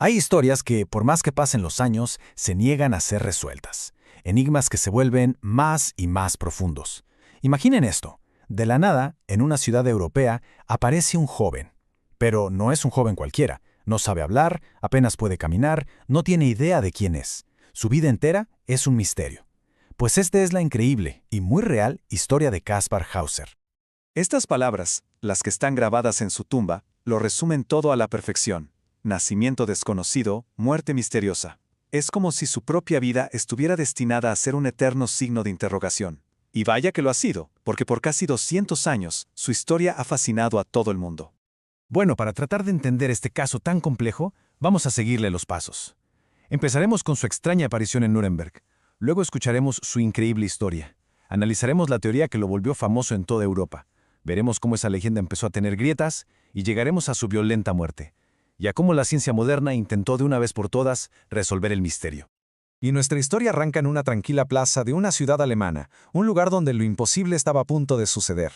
Hay historias que, por más que pasen los años, se niegan a ser resueltas. Enigmas que se vuelven más y más profundos. Imaginen esto. De la nada, en una ciudad europea, aparece un joven. Pero no es un joven cualquiera. No sabe hablar, apenas puede caminar, no tiene idea de quién es. Su vida entera es un misterio. Pues esta es la increíble y muy real historia de Kaspar Hauser. Estas palabras, las que están grabadas en su tumba, lo resumen todo a la perfección. Nacimiento desconocido, muerte misteriosa. Es como si su propia vida estuviera destinada a ser un eterno signo de interrogación. Y vaya que lo ha sido, porque por casi 200 años, su historia ha fascinado a todo el mundo. Bueno, para tratar de entender este caso tan complejo, vamos a seguirle los pasos. Empezaremos con su extraña aparición en Nuremberg. Luego escucharemos su increíble historia. Analizaremos la teoría que lo volvió famoso en toda Europa. Veremos cómo esa leyenda empezó a tener grietas y llegaremos a su violenta muerte. Y a cómo la ciencia moderna intentó de una vez por todas resolver el misterio. Y nuestra historia arranca en una tranquila plaza de una ciudad alemana, un lugar donde lo imposible estaba a punto de suceder.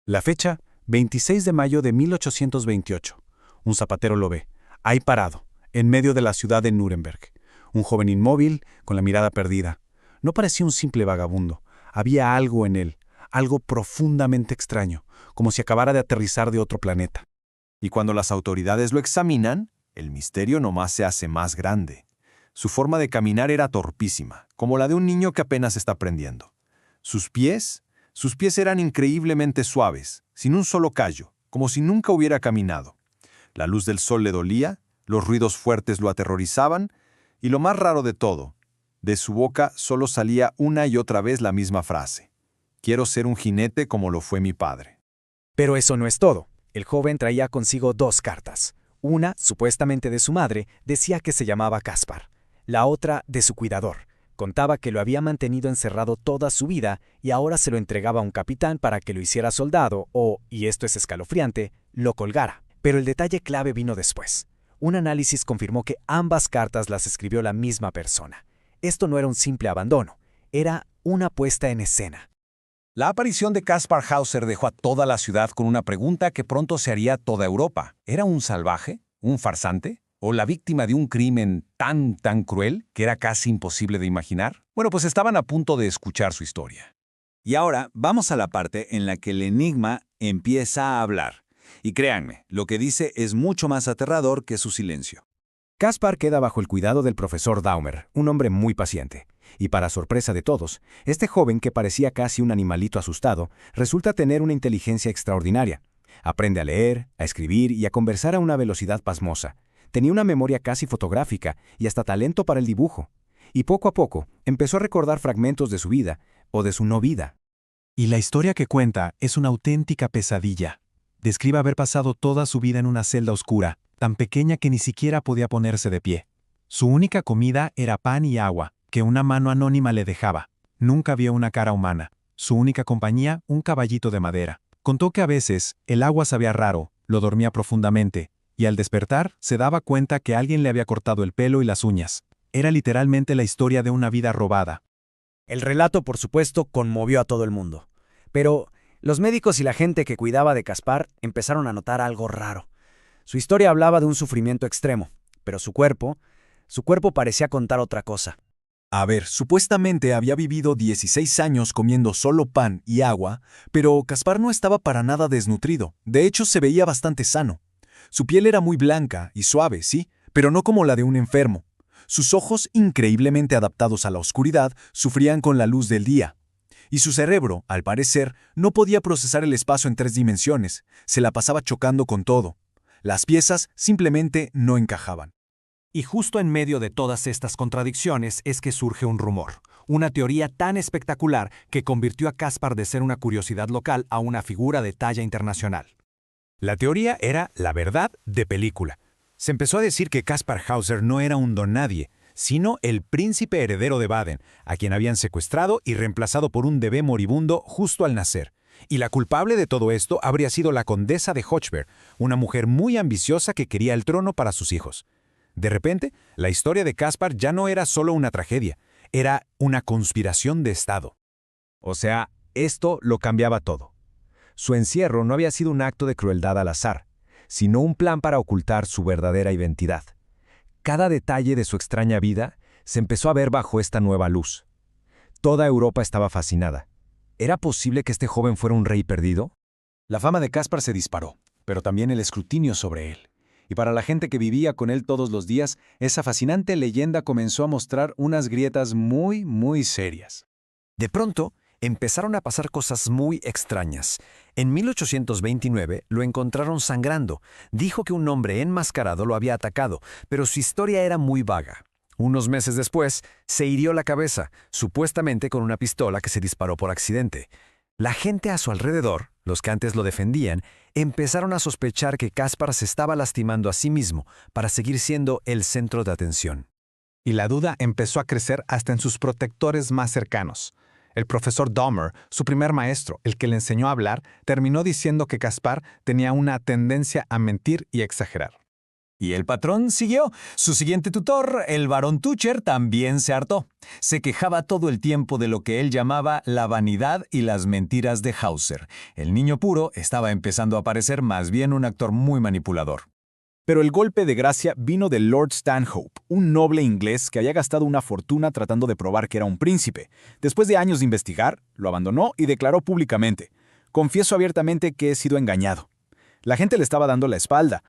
La fecha, 26 de mayo de 1828. Un zapatero lo ve, ahí parado, en medio de la ciudad de Nuremberg. Un joven inmóvil, con la mirada perdida. No parecía un simple vagabundo. Había algo en él, algo profundamente extraño, como si acabara de aterrizar de otro planeta. Y cuando las autoridades lo examinan, el misterio nomás se hace más grande. Su forma de caminar era torpísima, como la de un niño que apenas está aprendiendo. Sus pies eran increíblemente suaves, sin un solo callo, como si nunca hubiera caminado. La luz del sol le dolía, los ruidos fuertes lo aterrorizaban, y lo más raro de todo, de su boca solo salía una y otra vez la misma frase: «Quiero ser un jinete como lo fue mi padre». Pero eso no es todo. El joven traía consigo 2 cartas. Una, supuestamente de su madre, decía que se llamaba Kaspar. La otra, de su cuidador. Contaba que lo había mantenido encerrado toda su vida y ahora se lo entregaba a un capitán para que lo hiciera soldado o, y esto es escalofriante, lo colgara. Pero el detalle clave vino después. Un análisis confirmó que ambas cartas las escribió la misma persona. Esto no era un simple abandono, era una puesta en escena. La aparición de Kaspar Hauser dejó a toda la ciudad con una pregunta que pronto se haría a toda Europa. ¿Era un salvaje? ¿Un farsante? ¿O la víctima de un crimen tan cruel que era casi imposible de imaginar? Bueno, pues estaban a punto de escuchar su historia. Y ahora vamos a la parte en la que el enigma empieza a hablar. Y créanme, lo que dice es mucho más aterrador que su silencio. Kaspar queda bajo el cuidado del profesor Daumer, un hombre muy paciente. Y para sorpresa de todos, este joven que parecía casi un animalito asustado, resulta tener una inteligencia extraordinaria. Aprende a leer, a escribir y a conversar a una velocidad pasmosa. Tenía una memoria casi fotográfica y hasta talento para el dibujo. Y poco a poco empezó a recordar fragmentos de su vida o de su no vida. Y la historia que cuenta es una auténtica pesadilla. Describe haber pasado toda su vida en una celda oscura, tan pequeña que ni siquiera podía ponerse de pie. Su única comida era pan y agua, que una mano anónima le dejaba. Nunca vio una cara humana. Su única compañía, un caballito de madera. Contó que a veces el agua sabía raro, lo dormía profundamente, y al despertar se daba cuenta que alguien le había cortado el pelo y las uñas. Era literalmente la historia de una vida robada. El relato, por supuesto, conmovió a todo el mundo. Pero los médicos y la gente que cuidaba de Kaspar empezaron a notar algo raro. Su historia hablaba de un sufrimiento extremo, pero su cuerpo parecía contar otra cosa. A ver, supuestamente había vivido 16 años comiendo solo pan y agua, pero Kaspar no estaba para nada desnutrido. De hecho, se veía bastante sano. Su piel era muy blanca y suave, sí, pero no como la de un enfermo. Sus ojos, increíblemente adaptados a la oscuridad, sufrían con la luz del día. Y su cerebro, al parecer, no podía procesar el espacio en 3 dimensiones. Se la pasaba chocando con todo. Las piezas simplemente no encajaban. Y justo en medio de todas estas contradicciones es que surge un rumor, una teoría tan espectacular que convirtió a Kaspar de ser una curiosidad local a una figura de talla internacional. La teoría era la verdad de película. Se empezó a decir que Kaspar Hauser no era un donadie, sino el príncipe heredero de Baden, a quien habían secuestrado y reemplazado por un bebé moribundo justo al nacer. Y la culpable de todo esto habría sido la condesa de Hochberg, una mujer muy ambiciosa que quería el trono para sus hijos. De repente, la historia de Kaspar ya no era solo una tragedia, era una conspiración de Estado. O sea, esto lo cambiaba todo. Su encierro no había sido un acto de crueldad al azar, sino un plan para ocultar su verdadera identidad. Cada detalle de su extraña vida se empezó a ver bajo esta nueva luz. Toda Europa estaba fascinada. ¿Era posible que este joven fuera un rey perdido? La fama de Caspar se disparó, pero también el escrutinio sobre él. Y para la gente que vivía con él todos los días, esa fascinante leyenda comenzó a mostrar unas grietas muy serias. De pronto, empezaron a pasar cosas muy extrañas. En 1829 lo encontraron sangrando. Dijo que un hombre enmascarado lo había atacado, pero su historia era muy vaga. Unos meses después, se hirió la cabeza, supuestamente con una pistola que se disparó por accidente. La gente a su alrededor, los que antes lo defendían, empezaron a sospechar que Caspar se estaba lastimando a sí mismo para seguir siendo el centro de atención. Y la duda empezó a crecer hasta en sus protectores más cercanos. El profesor Dahmer, su primer maestro, el que le enseñó a hablar, terminó diciendo que Caspar tenía una tendencia a mentir y exagerar. Y el patrón siguió. Su siguiente tutor, el barón Tucher, también se hartó. Se quejaba todo el tiempo de lo que él llamaba la vanidad y las mentiras de Hauser. El niño puro estaba empezando a parecer más bien un actor muy manipulador. Pero el golpe de gracia vino de Lord Stanhope, un noble inglés que había gastado una fortuna tratando de probar que era un príncipe. Después de años de investigar, lo abandonó y declaró públicamente: «Confieso abiertamente que he sido engañado». La gente le estaba dando la espalda.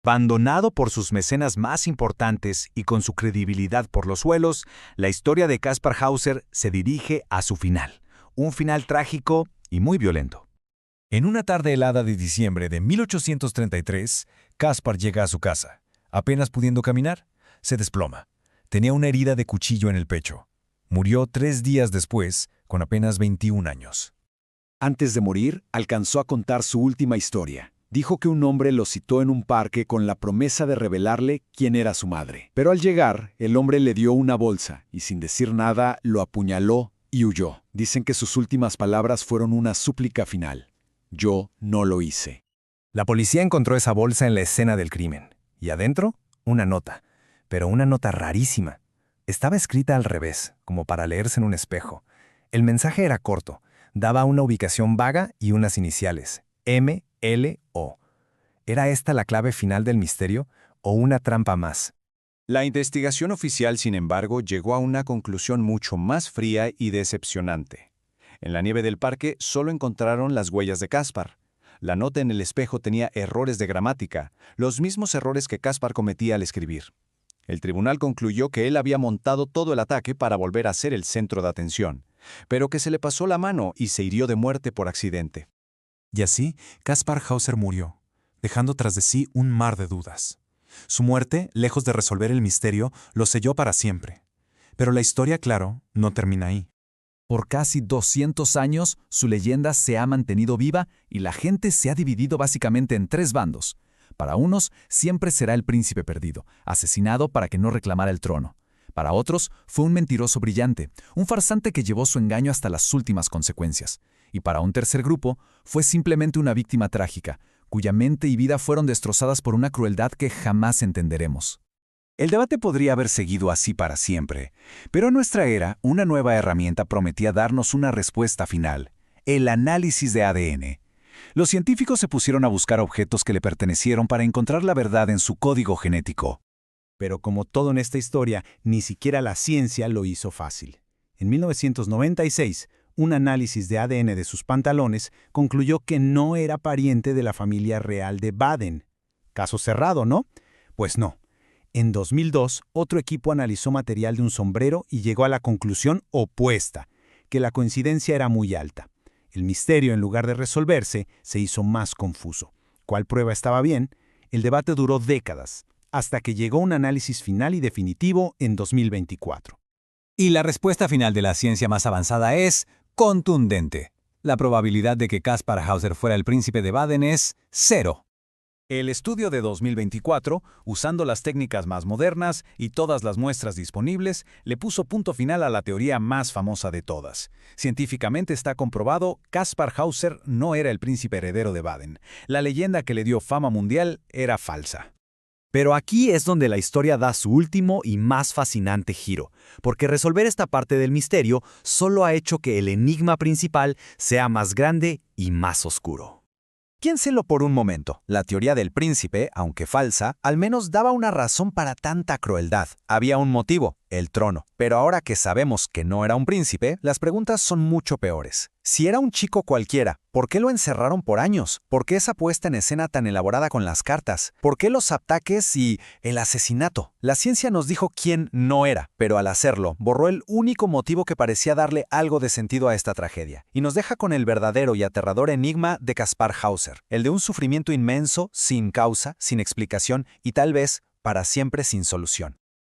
Abandonado por sus mecenas más importantes y con su credibilidad por los suelos, la historia de Caspar Hauser se dirige a su final. Un final trágico y muy violento. En una tarde helada de diciembre de 1833, Caspar llega a su casa. Apenas pudiendo caminar, se desploma. Tenía una herida de cuchillo en el pecho. Murió 3 días después, con apenas 21 años. Antes de morir, alcanzó a contar su última historia. Dijo que un hombre lo citó en un parque con la promesa de revelarle quién era su madre. Pero al llegar, el hombre le dio una bolsa y sin decir nada lo apuñaló y huyó. Dicen que sus últimas palabras fueron una súplica final: «Yo no lo hice». La policía encontró esa bolsa en la escena del crimen. Y adentro, una nota. Pero una nota rarísima. Estaba escrita al revés, como para leerse en un espejo. El mensaje era corto. Daba una ubicación vaga y unas iniciales: M-L-O. ¿Era esta la clave final del misterio o una trampa más? La investigación oficial, sin embargo, llegó a una conclusión mucho más fría y decepcionante. En la nieve del parque solo encontraron las huellas de Caspar. La nota en el espejo tenía errores de gramática, los mismos errores que Caspar cometía al escribir. El tribunal concluyó que él había montado todo el ataque para volver a ser el centro de atención, pero que se le pasó la mano y se hirió de muerte por accidente. Y así, Caspar Hauser murió, dejando tras de sí un mar de dudas. Su muerte, lejos de resolver el misterio, lo selló para siempre. Pero la historia, claro, no termina ahí. Por casi 200 años, su leyenda se ha mantenido viva y la gente se ha dividido básicamente en 3 bandos. Para unos, siempre será el príncipe perdido, asesinado para que no reclamara el trono. Para otros, fue un mentiroso brillante, un farsante que llevó su engaño hasta las últimas consecuencias. Y para un tercer grupo, fue simplemente una víctima trágica, cuya mente y vida fueron destrozadas por una crueldad que jamás entenderemos. El debate podría haber seguido así para siempre, pero en nuestra era, una nueva herramienta prometía darnos una respuesta final: el análisis de ADN. Los científicos se pusieron a buscar objetos que le pertenecieron para encontrar la verdad en su código genético. Pero como todo en esta historia, ni siquiera la ciencia lo hizo fácil. En 1996, un análisis de ADN de sus pantalones concluyó que no era pariente de la familia real de Baden. Caso cerrado, ¿no? Pues no. En 2002, otro equipo analizó material de un sombrero y llegó a la conclusión opuesta, que la coincidencia era muy alta. El misterio, en lugar de resolverse, se hizo más confuso. ¿Cuál prueba estaba bien? El debate duró décadas, hasta que llegó un análisis final y definitivo en 2024. Y la respuesta final de la ciencia más avanzada es contundente. La probabilidad de que Caspar Hauser fuera el príncipe de Baden es 0. El estudio de 2024, usando las técnicas más modernas y todas las muestras disponibles, le puso punto final a la teoría más famosa de todas. Científicamente está comprobado, Caspar Hauser no era el príncipe heredero de Baden. La leyenda que le dio fama mundial era falsa. Pero aquí es donde la historia da su último y más fascinante giro, porque resolver esta parte del misterio solo ha hecho que el enigma principal sea más grande y más oscuro. Piénsenlo por un momento. La teoría del príncipe, aunque falsa, al menos daba una razón para tanta crueldad. Había un motivo, el trono. Pero ahora que sabemos que no era un príncipe, las preguntas son mucho peores. Si era un chico cualquiera, ¿por qué lo encerraron por años? ¿Por qué esa puesta en escena tan elaborada con las cartas? ¿Por qué los ataques y el asesinato? La ciencia nos dijo quién no era, pero al hacerlo, borró el único motivo que parecía darle algo de sentido a esta tragedia, y nos deja con el verdadero y aterrador enigma de Kaspar Hauser, el de un sufrimiento inmenso, sin causa, sin explicación y tal vez para siempre sin solución.